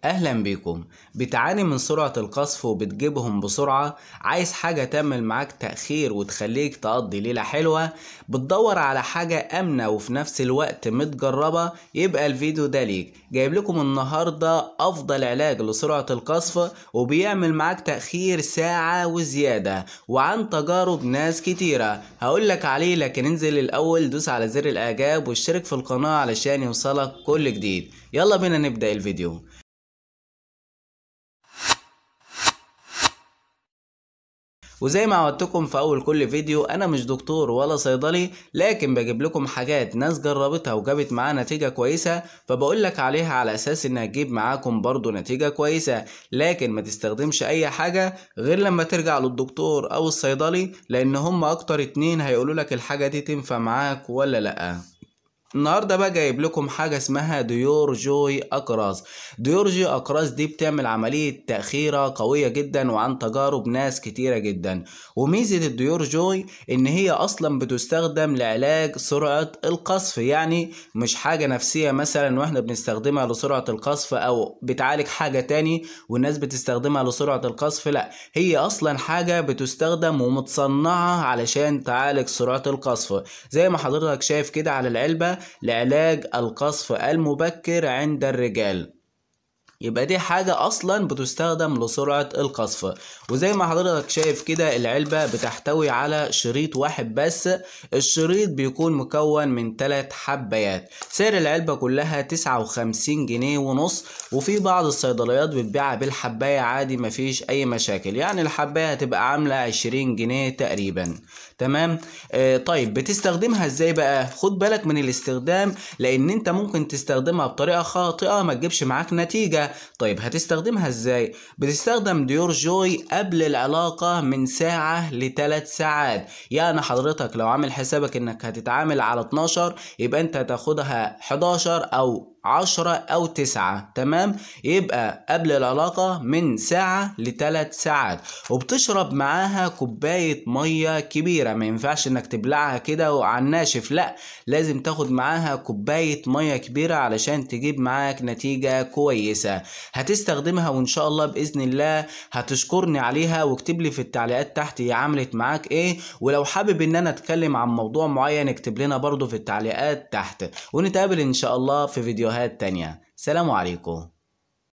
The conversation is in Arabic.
اهلا بيكم. بتعاني من سرعة القذف وبتجيبهم بسرعة، عايز حاجة تعمل معاك تأخير وتخليك تقضي ليلة حلوة، بتدور على حاجة آمنة وفي نفس الوقت متجربة، يبقى الفيديو ده ليك. جايب لكم النهاردة افضل علاج لسرعة القذف وبيعمل معاك تأخير ساعة وزيادة، وعن تجارب ناس كتيرة هقولك عليه. لكن انزل الاول دوس على زر الاعجاب واشترك في القناة علشان يوصلك كل جديد. يلا بينا نبدأ الفيديو. وزي ما عودتكم في اول كل فيديو، انا مش دكتور ولا صيدلي، لكن بجيب لكم حاجات ناس جربتها وجابت معاها نتيجة كويسة، فبقول لك عليها على اساس انها تجيب معاكم برضو نتيجة كويسة. لكن ما تستخدمش اي حاجة غير لما ترجع للدكتور او الصيدلي، لان هم اكتر اتنين هيقولوا لك الحاجة دي تنفع معاك ولا لا. النهارده بقى جايب لكم حاجه اسمها ديور جوي اقراص. ديور جوي اقراص دي بتعمل عمليه تاخيره قويه جدا وعن تجارب ناس كتيره جدا. وميزه الديور جوي ان هي اصلا بتستخدم لعلاج سرعه القذف، يعني مش حاجه نفسيه مثلا واحنا بنستخدمها لسرعه القذف او بتعالج حاجه تاني والناس بتستخدمها لسرعه القذف، لا، هي اصلا حاجه بتستخدم ومتصنعه علشان تعالج سرعه القذف. زي ما حضرتك شايف كده على العلبه، لعلاج القذف المبكر عند الرجال. يبقى دي حاجة أصلا بتستخدم لسرعة القذف. وزي ما حضرتك شايف كده العلبة بتحتوي على شريط واحد بس، الشريط بيكون مكون من 3 حبايات. سعر العلبة كلها 59 جنيه ونص، وفي بعض الصيدليات بتبيعها بالحباية عادي مفيش أي مشاكل، يعني الحباية هتبقى عاملة 20 جنيه تقريبا. تمام. طيب بتستخدمها ازاي بقى؟ خد بالك من الاستخدام، لان انت ممكن تستخدمها بطريقة خاطئة ما تجيبش معاك نتيجة. طيب هتستخدمها ازاي؟ بتستخدم ديور جوي قبل العلاقة من ساعة ل3 ساعات. يعني حضرتك لو عامل حسابك انك هتتعامل على 12، يبقى انت هتاخدها 11 او 10 او 9. تمام. يبقى قبل العلاقة من ساعة ل3 ساعات، وبتشرب معاها كوباية مية كبيرة. ما ينفعش انك تبلعها كده وعلى الناشف، لا، لازم تاخد معاها كوباية مية كبيرة علشان تجيب معاك نتيجة كويسة. هتستخدمها وان شاء الله بإذن الله هتشكرني عليها، واكتب لي في التعليقات تحت هي عملت معاك ايه. ولو حابب ان انا اتكلم عن موضوع معين اكتب لنا برضو في التعليقات تحت، ونتقابل ان شاء الله في فيديوهات تانية. سلام عليكم.